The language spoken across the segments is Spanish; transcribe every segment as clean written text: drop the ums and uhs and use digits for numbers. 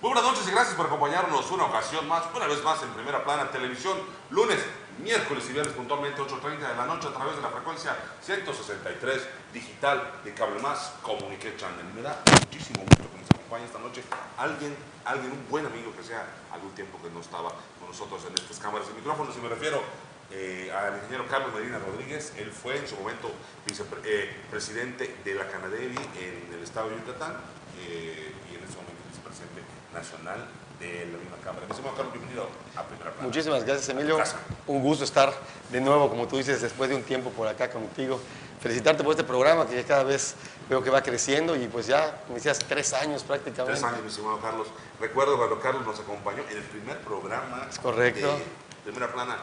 Muy buenas noches y gracias por acompañarnos una ocasión más, una vez más en Primera Plana Televisión, lunes, miércoles y viernes puntualmente 8:30 de la noche a través de la frecuencia 163 digital de Cable Más Comunique Channel. Me da muchísimo gusto que nos acompañe esta noche alguien, un buen amigo que sea algún tiempo que no estaba con nosotros en estas cámaras y micrófonos, y me refiero al ingeniero Carlos Medina Rodríguez. Él fue en su momento presidente de la Canadevi en el estado de Yucatán y en este momento vicepresidente nacional de la misma cámara. Mi estimado Carlos, bienvenido a Primera Plana. Muchísimas gracias, Emilio. Un gusto estar de nuevo, como tú dices, después de un tiempo por acá contigo. Felicitarte por este programa que cada vez veo que va creciendo y pues ya, como decías, 3 años prácticamente. 3 años, mi estimado Carlos. Recuerdo cuando Carlos nos acompañó en el primer programa de Primera Plana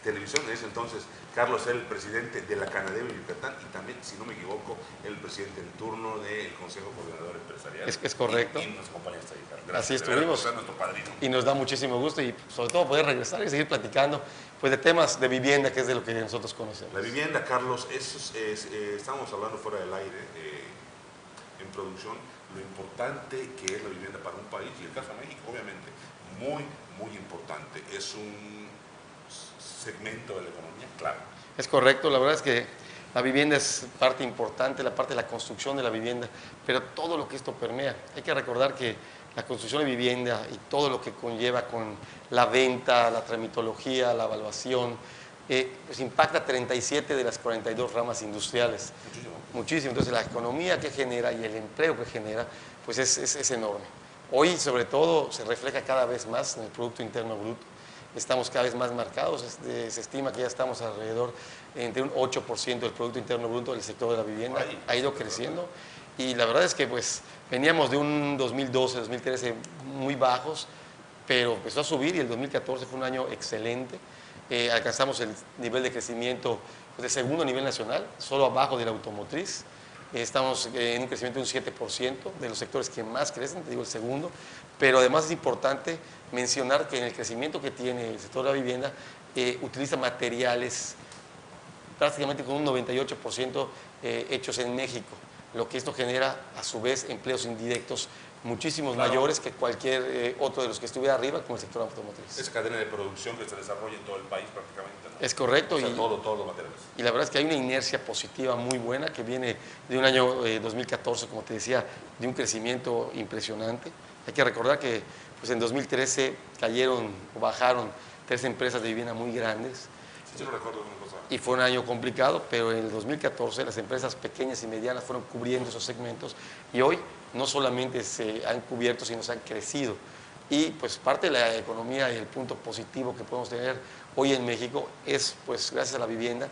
Televisión. En ese entonces, Carlos era el presidente de la Canadevi Yucatán y también, si no me equivoco, el presidente en turno del Consejo Coordinador Empresarial. Es correcto. Y nos acompaña hasta ahí, Carlos. Gracias. Así estuvimos. Por ser nuestro padrino. Y nos da muchísimo gusto y sobre todo poder regresar y seguir platicando pues, de temas de vivienda, que es de lo que nosotros conocemos. La vivienda, Carlos, estábamos hablando fuera del aire, en producción, lo importante que es la vivienda para un país, y el caso de México, obviamente, muy, muy importante. Es un segmento de la economía, claro. Es correcto, la verdad es que la vivienda es parte importante, la parte de la construcción de la vivienda, pero todo lo que esto permea. Hay que recordar que la construcción de vivienda y todo lo que conlleva con la venta, la tramitología, la evaluación, pues impacta 37 de las 42 ramas industriales. Muchísimo. Entonces la economía que genera y el empleo que genera, pues es enorme. Hoy sobre todo se refleja cada vez más en el Producto Interno Bruto. Estamos cada vez más marcados, se estima que ya estamos alrededor entre un 8% del Producto Interno Bruto del sector de la vivienda, ha ido creciendo y la verdad es que pues veníamos de un 2012, 2013 muy bajos, pero empezó a subir y el 2014 fue un año excelente. Alcanzamos el nivel de crecimiento pues, de segundo nivel nacional, solo abajo de la automotriz. Estamos en un crecimiento de un 7% de los sectores que más crecen, te digo el segundo, pero además es importante mencionar que en el crecimiento que tiene el sector de la vivienda utiliza materiales prácticamente con un 98% hechos en México, lo que esto genera a su vez empleos indirectos muchísimos mayores que cualquier otro de los que estuviera arriba como el sector automotriz. Esa cadena de producción que se desarrolla en todo el país prácticamente, ¿no? Es correcto. O sea, todos los materiales. Y la verdad es que hay una inercia positiva muy buena que viene de un año 2014, como te decía, de un crecimiento impresionante. Hay que recordar que pues, en 2013 cayeron o bajaron 3 empresas de vivienda muy grandes. Sí, lo recuerdo una cosa. Y fue un año complicado, pero en el 2014 las empresas pequeñas y medianas fueron cubriendo esos segmentos y hoy no solamente se han cubierto, sino se han crecido. Y pues parte de la economía y el punto positivo que podemos tener hoy en México es pues gracias a la vivienda,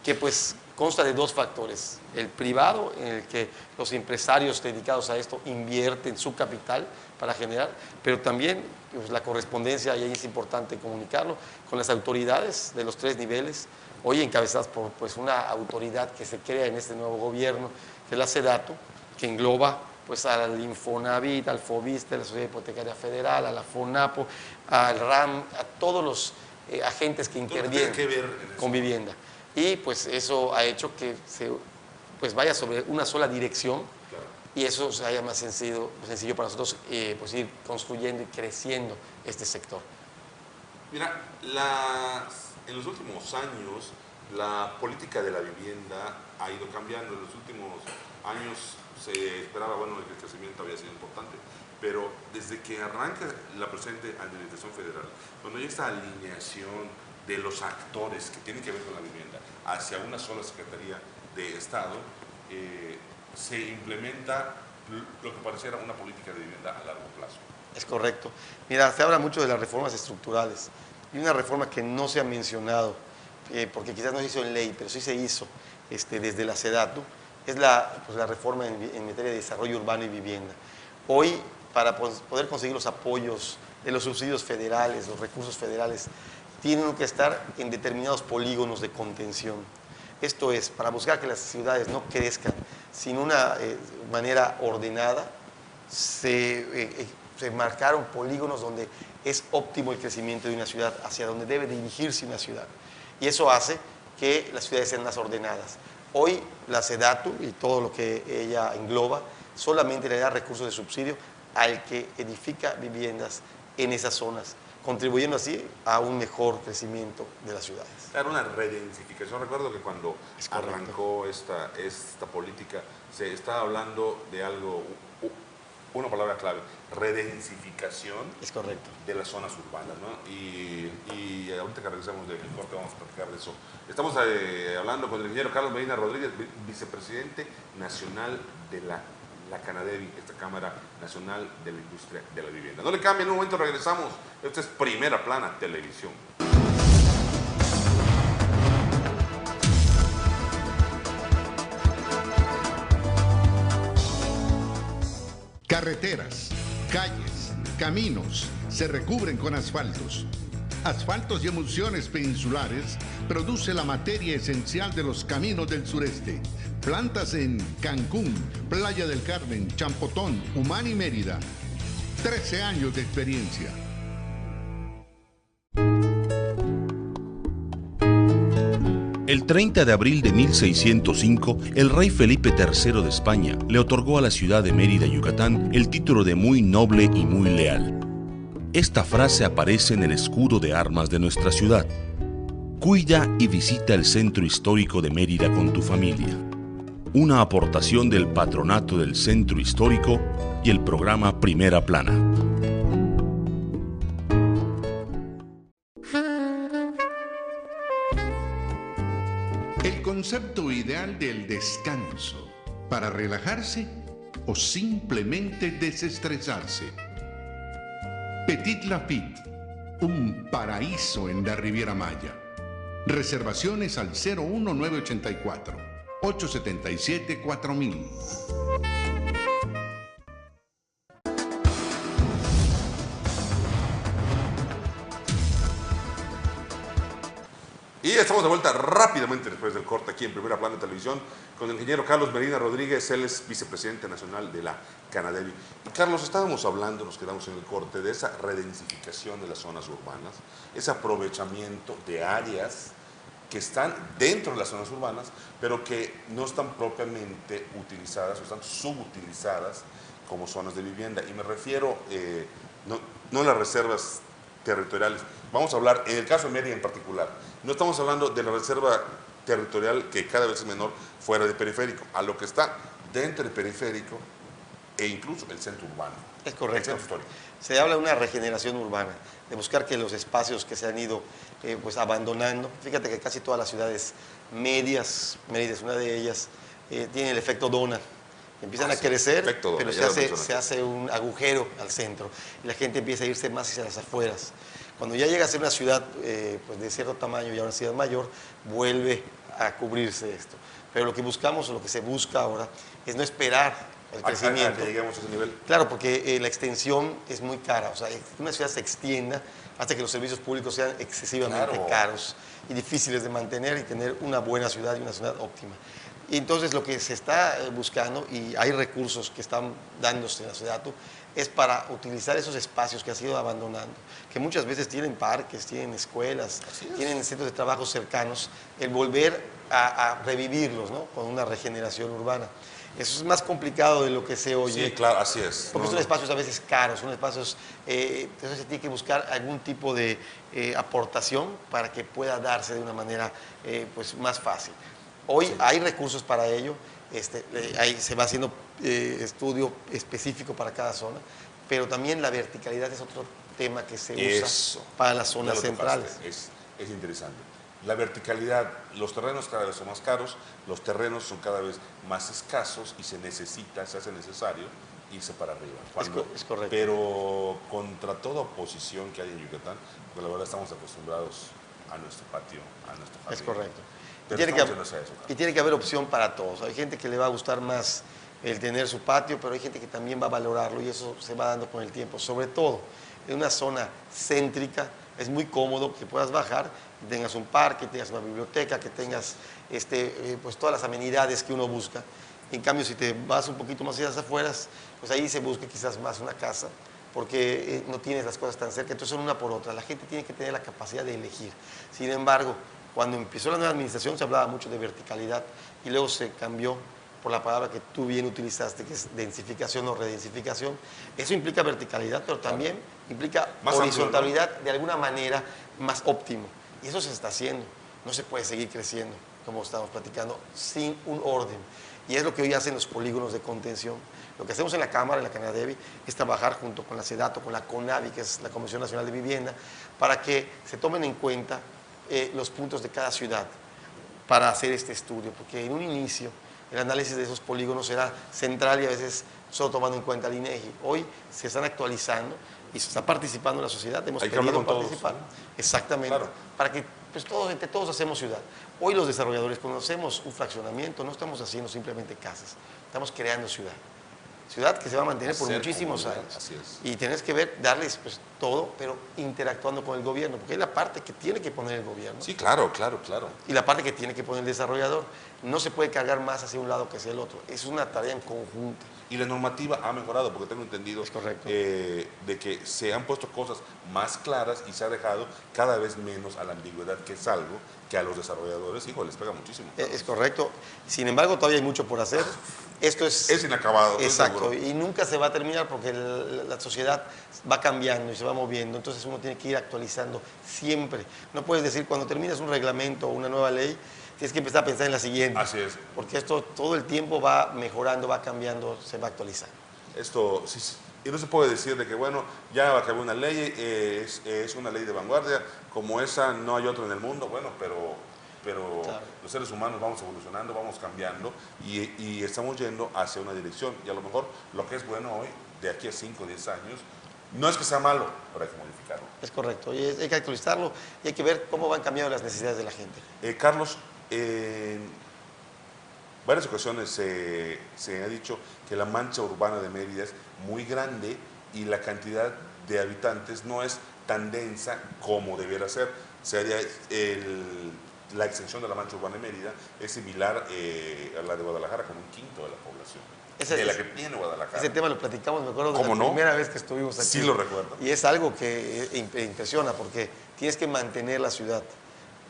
que pues consta de 2 factores. El privado, en el que los empresarios dedicados a esto invierten su capital para generar, pero también pues, la correspondencia, y ahí es importante comunicarlo, con las autoridades de los 3 niveles, hoy encabezadas por pues, una autoridad que se crea en este nuevo gobierno, que es la SEDATU, que engloba pues, al Infonavit, al FOBISTE, a la Sociedad Hipotecaria Federal, a la FONAPO, al RAM, a todos los agentes que intervienen con vivienda. Y pues eso ha hecho que se pues, vaya sobre una sola dirección, claro, y eso se haya más sencillo para nosotros pues, ir construyendo y creciendo este sector. Mira, en los últimos años la política de la vivienda ha ido cambiando. En los últimos años se esperaba, bueno, que el crecimiento había sido importante, pero desde que arranca la presente administración federal, cuando hay esta alineación de los actores que tienen que ver con la vivienda hacia una sola Secretaría de Estado, se implementa lo que pareciera una política de vivienda a largo plazo. Es correcto. Mira, se habla mucho de las reformas estructurales y una reforma que no se ha mencionado, porque quizás no se hizo en ley, pero sí se hizo desde la SEDATU, es la reforma en materia de desarrollo urbano y vivienda. Hoy, para poder conseguir los apoyos de los subsidios federales, los recursos federales, tienen que estar en determinados polígonos de contención. Esto es, para buscar que las ciudades no crezcan sin una manera ordenada, se marcaron polígonos donde es óptimo el crecimiento de una ciudad, hacia donde debe dirigirse una ciudad. Y eso hace que las ciudades sean más ordenadas. Hoy la SEDATU y todo lo que ella engloba solamente le da recursos de subsidio al que edifica viviendas en esas zonas, contribuyendo así a un mejor crecimiento de las ciudades. Claro, una redensificación. Recuerdo que cuando arrancó esta política se estaba hablando de algo, una palabra clave, redensificación. Es correcto. De las zonas urbanas, ¿no? Y ahorita que regresemos del corte vamos a platicar de eso. Estamos hablando con el ingeniero Carlos Medina Rodríguez, vicepresidente nacional de la Canadevi, esta Cámara Nacional de la Industria de la Vivienda. No le cambien, en un momento regresamos. Esta es Primera Plana Televisión. Carreteras, calles, caminos se recubren con asfaltos. Asfaltos y Emulsiones Peninsulares produce la materia esencial de los caminos del sureste. Plantas en Cancún, Playa del Carmen, Champotón, Humán y Mérida. 13 años de experiencia. El 30 de abril de 1605, el rey Felipe III de España le otorgó a la ciudad de Mérida, Yucatán, el título de muy noble y muy leal. Esta frase aparece en el escudo de armas de nuestra ciudad. Cuida y visita el centro histórico de Mérida con tu familia. Una aportación del Patronato del Centro Histórico y el programa Primera Plana. El concepto ideal del descanso para relajarse o simplemente desestresarse. Petit Lafitte, un paraíso en la Riviera Maya. Reservaciones al 01984 877 4000. Y estamos de vuelta rápidamente después del corte aquí en Primera Plana Televisión con el ingeniero Carlos Medina Rodríguez, él es vicepresidente nacional de la Canadevi. Y Carlos, estábamos hablando, nos quedamos en el corte, de esa redensificación de las zonas urbanas, ese aprovechamiento de áreas que están dentro de las zonas urbanas, pero que no están propiamente utilizadas o están subutilizadas como zonas de vivienda. Y me refiero, no a las reservas territoriales. Vamos a hablar, en el caso de Mérida en particular, no estamos hablando de la reserva territorial que cada vez es menor fuera del periférico, a lo que está dentro del periférico e incluso el centro urbano. Es correcto. El centro histórico. Se habla de una regeneración urbana, de buscar que los espacios que se han ido pues abandonando, fíjate que casi todas las ciudades medias, Mérida es una de ellas, tienen el efecto dona. Empiezan a crecer, pero se hace un agujero al centro y la gente empieza a irse más hacia las afueras. Cuando ya llega a ser una ciudad pues de cierto tamaño, ya una ciudad mayor, vuelve a cubrirse esto. Pero lo que buscamos o lo que se busca ahora es no esperar el crecimiento. Que lleguemos a ese nivel. Claro, porque la extensión es muy cara. O sea, que una ciudad se extienda hasta que los servicios públicos sean excesivamente caros y difíciles de mantener y tener una buena ciudad y una ciudad óptima. Y entonces lo que se está buscando, y hay recursos que están dándose en la ciudad, es para utilizar esos espacios que han sido abandonando, que muchas veces tienen parques, tienen escuelas, tienen centros de trabajo cercanos, el volver a revivirlos, ¿no? Con una regeneración urbana. Eso es más complicado de lo que se oye. Sí, claro, así es. Porque son espacios a veces caros, son espacios, entonces se tiene que buscar algún tipo de aportación para que pueda darse de una manera pues más fácil. Hoy hay recursos para ello, ahí se va haciendo estudio específico para cada zona, pero también la verticalidad es otro tema que se usa para las zonas centrales. Es interesante. La verticalidad, los terrenos cada vez son más caros, los terrenos son cada vez más escasos y se hace necesario irse para arriba. Es correcto. Pero contra toda oposición que hay en Yucatán, porque la verdad estamos acostumbrados a nuestro patio, a nuestro jardín. Es correcto. Y tiene que haber opción para todos. Hay gente que le va a gustar más el tener su patio, pero hay gente que también va a valorarlo y eso se va dando con el tiempo. Sobre todo en una zona céntrica es muy cómodo que puedas bajar y tengas un parque, tengas una biblioteca, que tengas pues todas las amenidades que uno busca. En cambio, si te vas un poquito más hacia las afueras, pues ahí se busca quizás más una casa, porque no tienes las cosas tan cerca, entonces son una por otra. La gente tiene que tener la capacidad de elegir. Sin embargo, cuando empezó la nueva administración se hablaba mucho de verticalidad y luego se cambió por la palabra que tú bien utilizaste, que es densificación o redensificación. Eso implica verticalidad, pero también implica Más horizontalidad, amplio, ¿no? de alguna manera más óptimo. Y eso se está haciendo. No se puede seguir creciendo, como estamos platicando, sin un orden. Y es lo que hoy hacen los polígonos de contención. Lo que hacemos en la Cámara, en la Canadevi, es trabajar junto con la SEDATO, con la CONAVI, que es la Comisión Nacional de Vivienda, para que se tomen en cuenta los puntos de cada ciudad para hacer este estudio, porque en un inicio el análisis de esos polígonos era central y a veces solo tomando en cuenta el INEGI. Hoy se están actualizando y se está participando en la sociedad, hemos Hay que hablar pedido con todos, participar. ¿no? Exactamente, Claro. para que pues, entre todos hacemos ciudad. Hoy los desarrolladores conocemos un fraccionamiento, no estamos haciendo simplemente casas, estamos creando ciudad. Ciudad que se va a mantener por Hacer muchísimos comunidad, años. así es. Y tienes que ver, darles pues, todo, pero interactuando con el gobierno, porque es la parte que tiene que poner el gobierno. Sí, claro. Y la parte que tiene que poner el desarrollador. No se puede cargar más hacia un lado que hacia el otro. Es una tarea en conjunto. Y la normativa ha mejorado, porque tengo entendido Es correcto. de que se han puesto cosas más claras y se ha dejado cada vez menos a la ambigüedad, que es algo que a los desarrolladores, hijo, les pega muchísimo. Es correcto. Sin embargo, todavía hay mucho por hacer. Esto Es inacabado. estoy Exacto, seguro. y nunca se va a terminar porque la sociedad va cambiando y se va moviendo, entonces uno tiene que ir actualizando siempre. No puedes decir cuando terminas un reglamento o una nueva ley, tienes que empezar a pensar en la siguiente. Así es. Porque esto todo el tiempo va mejorando, va cambiando, se va actualizando. Esto, sí, sí. Y no se puede decir de que, bueno, ya acabó una ley, es una ley de vanguardia, como esa no hay otra en el mundo, bueno, pero Claro. los seres humanos vamos evolucionando, vamos cambiando y estamos yendo hacia una dirección. Y a lo mejor lo que es bueno hoy, de aquí a 5 o 10 años, no es que sea malo, pero hay que modificarlo. Es correcto, y hay que actualizarlo y hay que ver cómo van cambiando las necesidades de la gente. Carlos, en varias ocasiones se ha dicho que la mancha urbana de Mérida es muy grande y la cantidad de habitantes no es tan densa como debiera ser. Sería la extensión de la mancha urbana de Mérida es similar a la de Guadalajara, con 1/5 de la población. De la que tiene Guadalajara. Ese tema lo platicamos, me acuerdo de ¿Cómo la no? primera vez que estuvimos aquí. Sí lo recuerdo. Y es algo que impresiona porque tienes que mantener la ciudad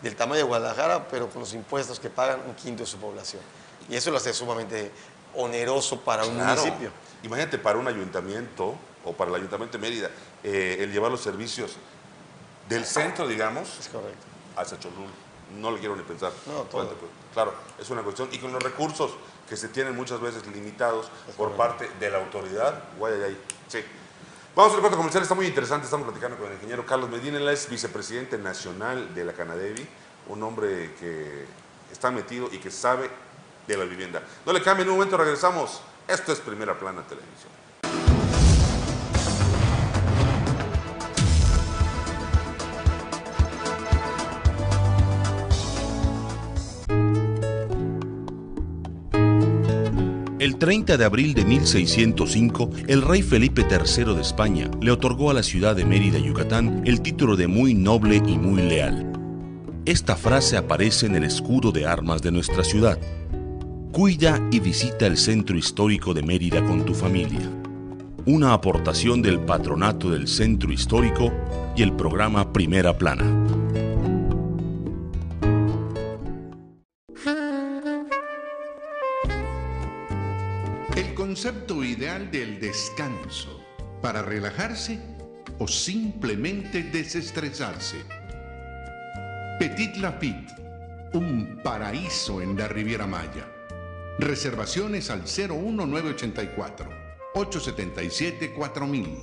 del tamaño de Guadalajara, pero con los impuestos que pagan 1/5 de su población. Y eso lo hace sumamente oneroso para un Claro. municipio. Imagínate para un ayuntamiento o para el ayuntamiento de Mérida, el llevar los servicios del centro, digamos, Es correcto. hacia Cholul. No lo quiero ni pensar. No, todo. Claro, es una cuestión. Y con los recursos que se tienen muchas veces limitados por parte de la autoridad, guay. Sí. Vamos al corte comercial, está muy interesante. Estamos platicando con el ingeniero Carlos Medina, él es vicepresidente nacional de la Canadevi, un hombre que está metido y que sabe de la vivienda. No le cambien, en un momento regresamos. Esto es Primera Plana Televisión. El 30 de abril de 1605, el rey Felipe III de España le otorgó a la ciudad de Mérida, Yucatán, el título de muy noble y muy leal. Esta frase aparece en el escudo de armas de nuestra ciudad. Cuida y visita el centro histórico de Mérida con tu familia. Una aportación del Patronato del Centro Histórico y el programa Primera Plana. El concepto ideal del descanso para relajarse o simplemente desestresarse. Petit Lafitte, un paraíso en la Riviera Maya. Reservaciones al 01984 877 4000.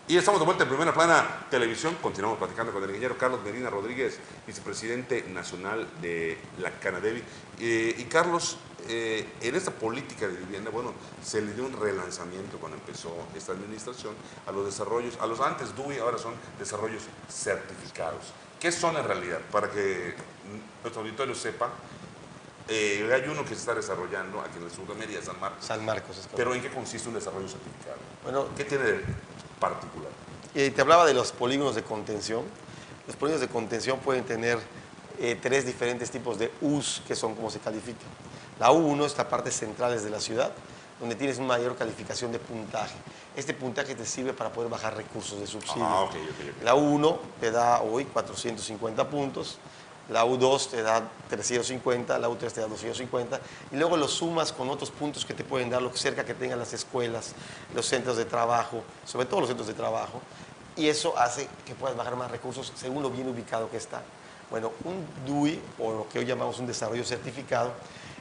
Y estamos de vuelta en Primera Plana Televisión. Continuamos platicando con el ingeniero Carlos Medina Rodríguez, vicepresidente nacional de la Canadevi. Y Carlos, en esta política de vivienda, bueno, se le dio un relanzamiento cuando empezó esta administración a los desarrollos, a los antes DUI, ahora son desarrollos certificados. ¿Qué son en realidad? Para que nuestro auditorio sepa, hay uno que se está desarrollando aquí en el sur de Mérida, San Marcos. San Marcos, es correcto. Pero ¿en qué consiste un desarrollo certificado? Bueno, ¿Qué tiene de particular? te hablaba de los polígonos de contención. Los polígonos de contención pueden tener 3 diferentes tipos de U's, que son como se califican. La U1 es la parte central de la ciudad, donde tienes una mayor calificación de puntaje. Este puntaje te sirve para poder bajar recursos de subsidio. Ok. La U1 te da hoy 450 puntos, la U2 te da 350, la U3 te da 250, y luego lo sumas con otros puntos que te pueden dar lo cerca que tengan las escuelas, los centros de trabajo, sobre todo los centros de trabajo, y eso hace que puedas bajar más recursos según lo bien ubicado que está. Bueno, un DUI, o lo que hoy llamamos un desarrollo certificado,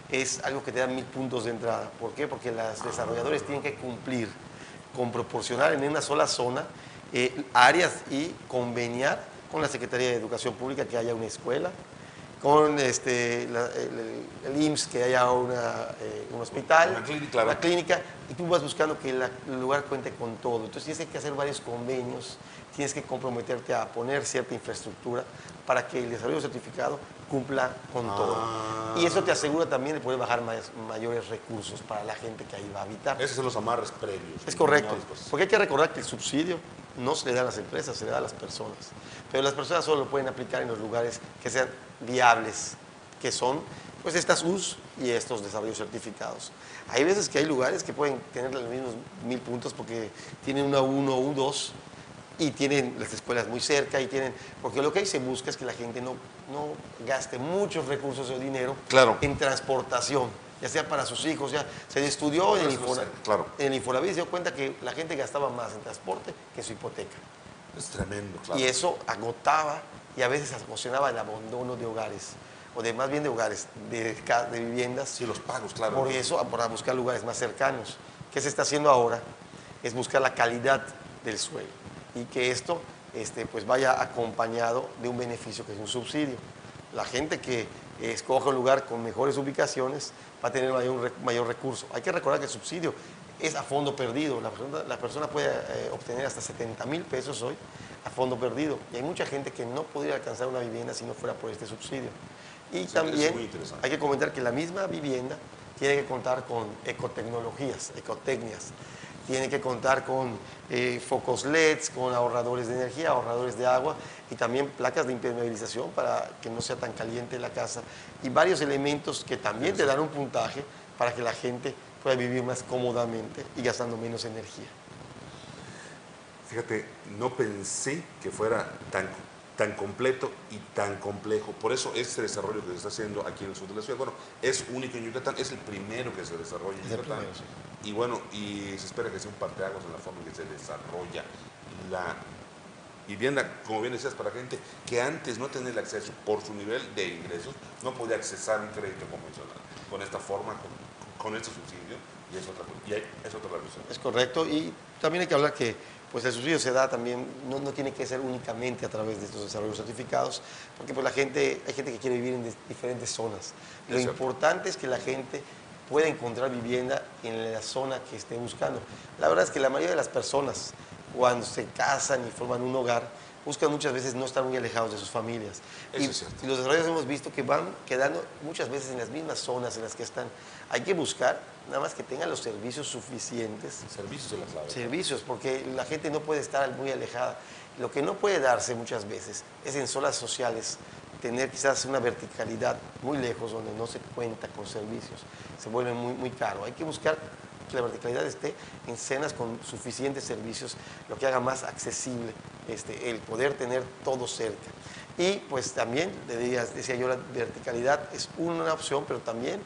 es algo que te da 1000 puntos de entrada. ¿Por qué? Porque los desarrolladores tienen que cumplir con proporcionar en una sola zona áreas y conveniar con la Secretaría de Educación Pública que haya una escuela, con el IMSS que haya un hospital, una clínica, y tú vas buscando que el lugar cuente con todo. Entonces tienes que hacer varios convenios, tienes que comprometerte a poner cierta infraestructura para que el desarrollo certificado cumpla con todo. Y eso te asegura también de poder bajar mayores recursos para la gente que ahí va a habitar. Esos son los amarres previos. Es correcto, porque hay que recordar que el subsidio no se le da a las empresas, se le da a las personas. Pero las personas solo lo pueden aplicar en los lugares que sean viables, que son pues estas US y estos desarrollos certificados. Hay veces que hay lugares que pueden tener los mismos 1000 puntos porque tienen una U1 o U2 y tienen las escuelas muy cerca y tienen, porque lo que ahí se busca es que la gente no gaste muchos recursos o dinero en transportación, ya sea para sus hijos. Ya se estudió en el Infonavit y se dio cuenta que la gente gastaba más en transporte que en su hipoteca. Es tremendo, claro. Y eso agotaba y a veces ocasionaba el abandono de hogares, o más bien de hogares, de viviendas. Sí, los pagos, claro. Por eso, para buscar lugares más cercanos. ¿Qué se está haciendo ahora? Es buscar la calidad del suelo y que esto pues vaya acompañado de un beneficio que es un subsidio. La gente que escoja un lugar con mejores ubicaciones va a tener mayor recurso. Hay que recordar que el subsidio es a fondo perdido. La persona puede obtener hasta 70,000 pesos hoy a fondo perdido. Y hay mucha gente que no podría alcanzar una vivienda si no fuera por este subsidio. Y sí, también hay que comentar que la misma vivienda tiene que contar con ecotecnologías, ecotecnias. Tiene que contar con focos LEDs, con ahorradores de energía, ahorradores de agua y también placas de impermeabilización para que no sea tan caliente la casa. Y varios elementos que también te dan un puntaje para que la gente pueda vivir más cómodamente y gastando menos energía. Fíjate, no pensé que fuera tan completo y tan complejo. Por eso este desarrollo que se está haciendo aquí en el sur de la ciudad, bueno, es único en Yucatán, es el primero que se desarrolla en Yucatán. Primero, sí. Y bueno, y se espera que sea un parteaguas en la forma en que se desarrolla la vivienda, como bien decías, para gente que antes no tenía el acceso por su nivel de ingresos, no podía accesar un crédito convencional. Con esta forma, con este subsidio, y es otra revolución. Es correcto, y también hay que hablar que pues el subsidio se da también, no tiene que ser únicamente a través de estos desarrollos certificados, porque pues hay gente que quiere vivir en diferentes zonas. Lo importante es que la gente pueda encontrar vivienda en la zona que esté buscando. La verdad es que la mayoría de las personas, cuando se casan y forman un hogar, buscan muchas veces no estar muy alejados de sus familias. Y los desarrolladores hemos visto que van quedando muchas veces en las mismas zonas en las que están. Hay que buscar nada más que tengan los servicios suficientes. Servicios es la clave. Servicios, porque la gente no puede estar muy alejada. Lo que no puede darse muchas veces es en zonas sociales tener quizás una verticalidad muy lejos donde no se cuenta con servicios. Se vuelve muy caro. Hay que buscar que la verticalidad esté en zonas con suficientes servicios, lo que haga más accesible el poder tener todo cerca. Y pues también, decía yo, la verticalidad es una opción, pero también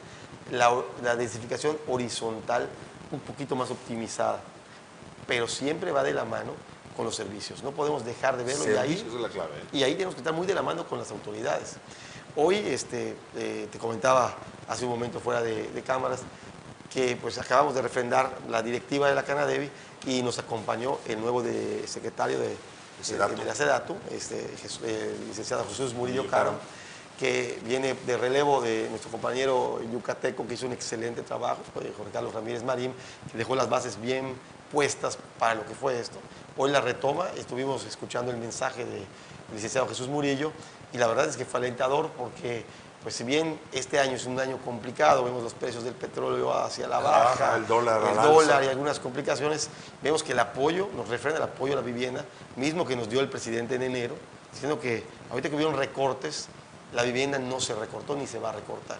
la densificación horizontal un poquito más optimizada, pero siempre va de la mano con los servicios. No podemos dejar de verlo. Servicios es la clave. Y ahí tenemos que estar muy de la mano con las autoridades. Hoy te comentaba hace un momento fuera de cámaras que pues acabamos de refrendar la directiva de la Canadevi y nos acompañó el nuevo secretario de la SEDATU, el licenciado Jesús Murillo Caro, que viene de relevo de nuestro compañero yucateco que hizo un excelente trabajo, Jorge Carlos Ramírez Marín, que dejó las bases bien puestas para lo que fue esto. Hoy la retoma, estuvimos escuchando el mensaje del licenciado Jesús Murillo y la verdad es que fue alentador porque pues si bien este año es un año complicado, vemos los precios del petróleo hacia la baja, el dólar y algunas complicaciones, vemos que el apoyo, nos refrenda el apoyo a la vivienda, mismo que nos dio el presidente en enero, diciendo que ahorita que hubieron recortes, la vivienda no se recortó ni se va a recortar.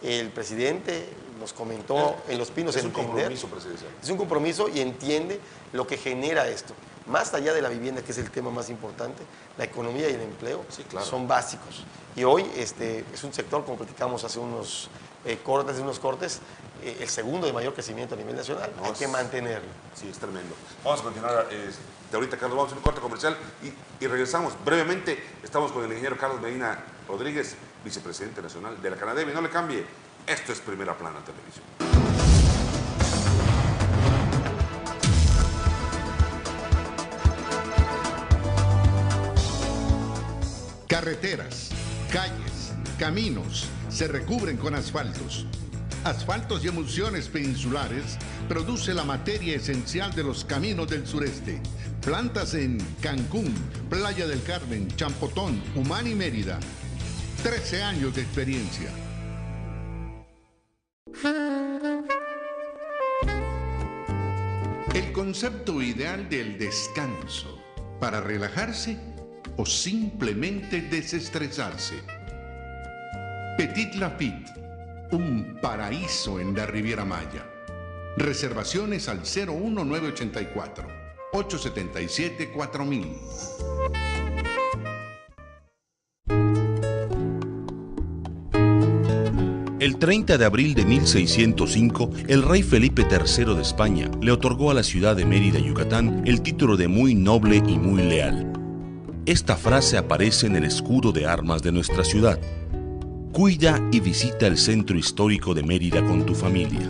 El presidente nos comentó en Los Pinos, es un entender. compromiso presidencial. Es un compromiso y entiende lo que genera esto. Más allá de la vivienda, que es el tema más importante, la economía y el empleo Sí, claro. son básicos. Y hoy es un sector, como platicamos hace unos cortes, el segundo de mayor crecimiento a nivel nacional. No, hay que mantenerlo. Sí, es tremendo. Vamos a continuar de ahorita, Carlos. Vamos a un corte comercial y regresamos. Brevemente, estamos con el ingeniero Carlos Medina Rodríguez, vicepresidente nacional de la Canadevi. No le cambie, esto es Primera Plana Televisión. Carreteras, calles, caminos se recubren con asfaltos. Asfaltos y Emulsiones Peninsulares produce la materia esencial de los caminos del sureste. Plantas en Cancún, Playa del Carmen, Champotón, Humán y Mérida. 13 años de experiencia. El concepto ideal del descanso para relajarse o simplemente desestresarse. Petit Lafitte, un paraíso en la Riviera Maya. Reservaciones al 01984 877 4000. El 30 de abril de 1605, el rey Felipe III de España le otorgó a la ciudad de Mérida, Yucatán, el título de muy noble y muy leal. Esta frase aparece en el escudo de armas de nuestra ciudad. Cuida y visita el centro histórico de Mérida con tu familia.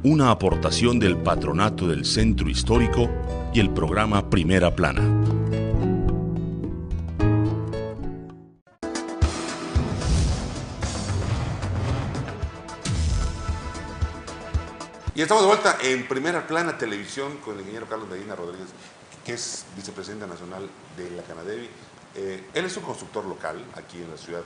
Una aportación del Patronato del Centro Histórico y el programa Primera Plana. Y estamos de vuelta en Primera Plana Televisión con el ingeniero Carlos Medina Rodríguez, que es vicepresidente nacional de la Canadevi. Él es un constructor local aquí en la ciudad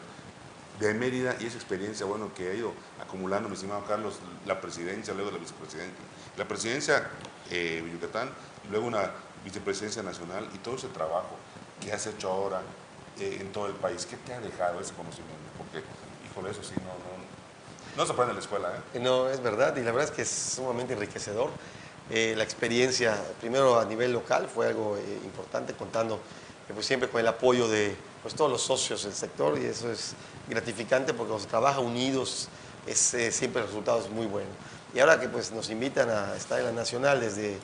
de Mérida y esa experiencia, bueno, que ha ido acumulando, mi estimado Carlos, la presidencia, luego la vicepresidencia, la presidencia de Yucatán, luego una vicepresidencia nacional y todo ese trabajo que has hecho ahora en todo el país. ¿Qué te ha dejado ese conocimiento? Porque, híjole, eso sí, no se aprende en la escuela, ¿eh? No, es verdad, y la verdad es que es sumamente enriquecedor. La experiencia, primero a nivel local, fue algo importante, contando pues, siempre con el apoyo de pues, todos los socios del sector, y eso es gratificante porque cuando se trabaja unidos, siempre el resultado es muy bueno. Y ahora que pues, nos invitan a estar en la Nacional, desde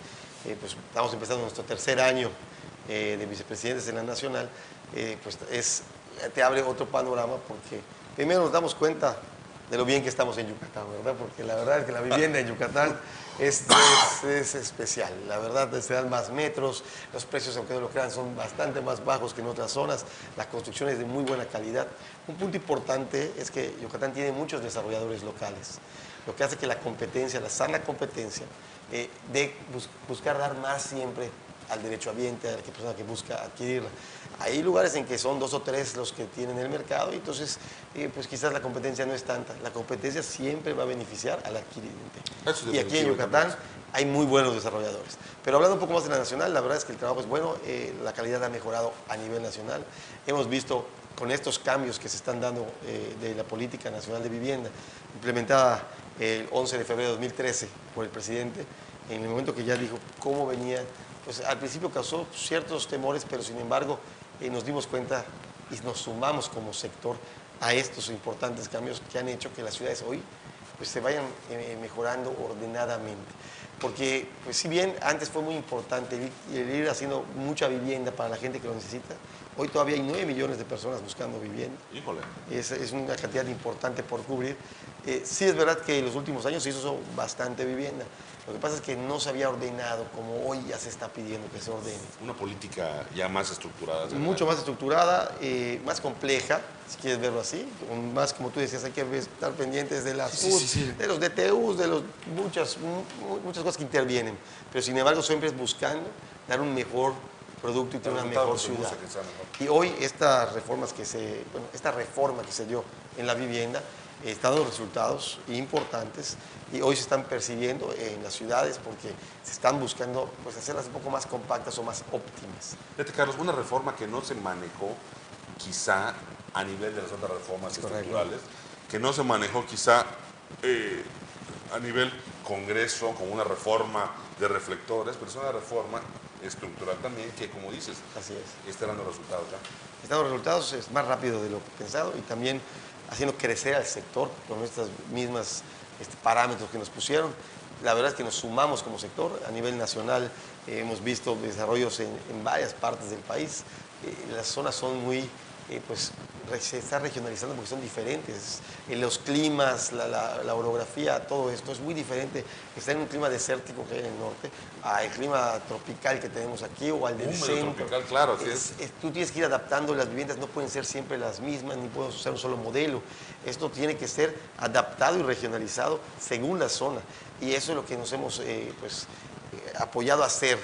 pues, estamos empezando nuestro tercer año de vicepresidentes en la Nacional, pues te abre otro panorama, porque primero nos damos cuenta de lo bien que estamos en Yucatán, ¿verdad? Porque la verdad es que la vivienda en Yucatán es especial. La verdad, se dan más metros, los precios, aunque no lo crean, son bastante más bajos que en otras zonas, la construcción es de muy buena calidad. Un punto importante es que Yucatán tiene muchos desarrolladores locales, lo que hace que la competencia, la sana competencia, de buscar dar más siempre al derechohabiente, a la persona que busca adquirirla. Hay lugares en que son 2 o 3 los que tienen el mercado y entonces pues quizás la competencia no es tanta. La competencia siempre va a beneficiar al adquirente. Y aquí en Yucatán hay muy buenos desarrolladores. Pero hablando un poco más de la nacional, la verdad es que el trabajo es bueno, la calidad ha mejorado a nivel nacional. Hemos visto con estos cambios que se están dando de la política nacional de vivienda, implementada el 11 de febrero de 2013 por el presidente, en el momento que ya dijo cómo venía, pues al principio causó ciertos temores, pero sin embargo nos dimos cuenta y nos sumamos como sector a estos importantes cambios que han hecho que las ciudades hoy pues, se vayan mejorando ordenadamente. Porque pues, si bien antes fue muy importante el ir haciendo mucha vivienda para la gente que lo necesita, hoy todavía hay 9 millones de personas buscando vivienda. Híjole. Es una cantidad importante por cubrir. Sí es verdad que en los últimos años se hizo bastante vivienda. Lo que pasa es que no se había ordenado como hoy ya se está pidiendo que se ordene. Una política ya más estructurada. ¿Verdad? Mucho más estructurada, más compleja, si quieres verlo así. Más, como tú decías, hay que estar pendientes de las de los DTUs, de muchas cosas que intervienen. Pero sin embargo siempre es buscando dar un mejor producto y tener una mejor ciudad. Y hoy esta reforma que se dio en la vivienda está dando resultados importantes y hoy se están percibiendo en las ciudades porque se están buscando pues, hacerlas un poco más compactas o más óptimas. Fíjate, Carlos, una reforma que no se manejó quizá a nivel de las otras reformas estructurales, que no se manejó quizá a nivel Congreso, con una reforma de reflectores, pero es una reforma estructural también que, como dices, Así es. está dando resultados ya. Están los resultados, es más rápido de lo pensado y también haciendo crecer al sector con estas mismas parámetros que nos pusieron. La verdad es que nos sumamos como sector. A nivel nacional hemos visto desarrollos en varias partes del país. Las zonas son muy, pues se está regionalizando porque son diferentes. Los climas, la orografía, todo esto es muy diferente. Está en un clima desértico que hay en el norte, al clima tropical que tenemos aquí o al del Húmedo, centro. tropical, claro, así es. Tú tienes que ir adaptando, las viviendas no pueden ser siempre las mismas, ni podemos usar un solo modelo. Esto tiene que ser adaptado y regionalizado según la zona. Y eso es lo que nos hemos apoyado a hacer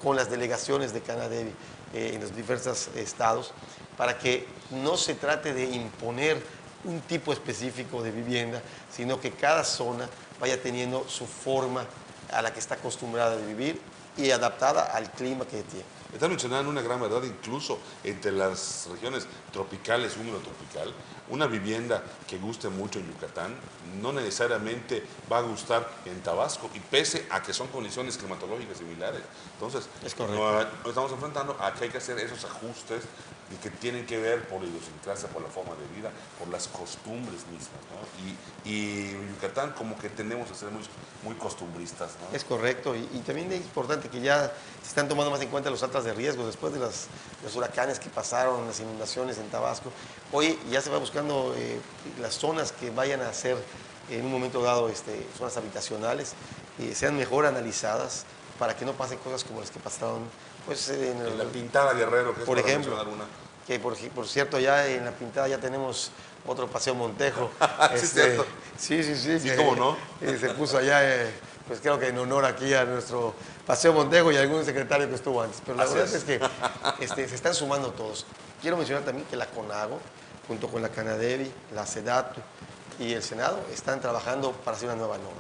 con las delegaciones de Canadevi en los diversos estados, para que no se trate de imponer un tipo específico de vivienda, sino que cada zona vaya teniendo su forma a la que está acostumbrada de vivir y adaptada al clima que tiene. Están mencionando una gran verdad, incluso entre las regiones tropicales, húmedo tropical, una vivienda que guste mucho en Yucatán no necesariamente va a gustar en Tabasco, y pese a que son condiciones climatológicas similares. Entonces, Es correcto. nos estamos enfrentando a que hay que hacer esos ajustes y que tienen que ver por la idiosincrasia, por la forma de vida, por las costumbres mismas, ¿no? Y en Yucatán como que tendemos a ser muy costumbristas, ¿no? Es correcto, y también es importante que ya se están tomando más en cuenta los atlas de riesgo después de los huracanes que pasaron, las inundaciones en Tabasco. Hoy ya se va buscando las zonas que vayan a ser en un momento dado zonas habitacionales, sean mejor analizadas para que no pasen cosas como las que pasaron pues, En la Pintada Guerrero, que es por para ejemplo, mencionar una. que por cierto ya en la Pintada ya tenemos otro Paseo Montejo. Sí, cierto. Sí, Sí, cómo no. Se puso allá, pues creo que en honor aquí a nuestro Paseo Montejo y a algún secretario que estuvo antes. Pero la Así verdad es. es que se están sumando todos. Quiero mencionar también que la CONAGO, junto con la Canadevi, la SEDATU y el Senado, están trabajando para hacer una nueva norma.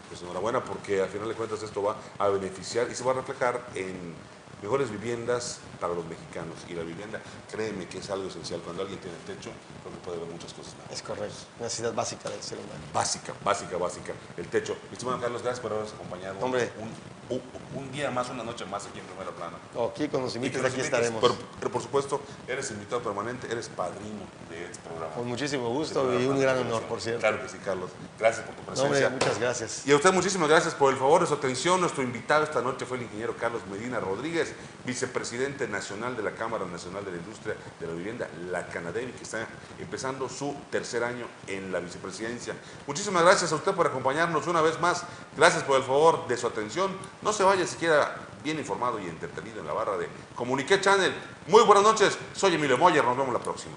Pues enhorabuena, porque al final de cuentas esto va a beneficiar y se va a reflejar en mejores viviendas para los mexicanos. Y la vivienda, créeme que es algo esencial. Cuando alguien tiene techo, creo que puede ver muchas cosas más. Es correcto, una necesidad básica del ser humano. Básica, el techo. Mi estimado Carlos, gracias por habernos acompañado. Hombre. Un día más, una noche más aquí en Primera Plana. Aquí con los Y invites, que nos aquí invites, estaremos. pero por supuesto, eres invitado permanente, eres padrino de este programa. Con muchísimo gusto Este y un programa gran de honor, televisión. por cierto. Claro que sí, Carlos. Gracias por tu No, presencia. hombre, muchas gracias. Y a usted muchísimas gracias por el favor de su atención. Nuestro invitado esta noche fue el ingeniero Carlos Medina Rodríguez, vicepresidente nacional de la Cámara Nacional de la Industria de la Vivienda, la Canadevi, que está empezando su tercer año en la vicepresidencia. Muchísimas gracias a usted por acompañarnos una vez más. Gracias por el favor de su atención. No se vaya siquiera bien informado y entretenido en la barra de Comuniqué Channel. Muy buenas noches. Soy Emilio Moyer. Nos vemos la próxima.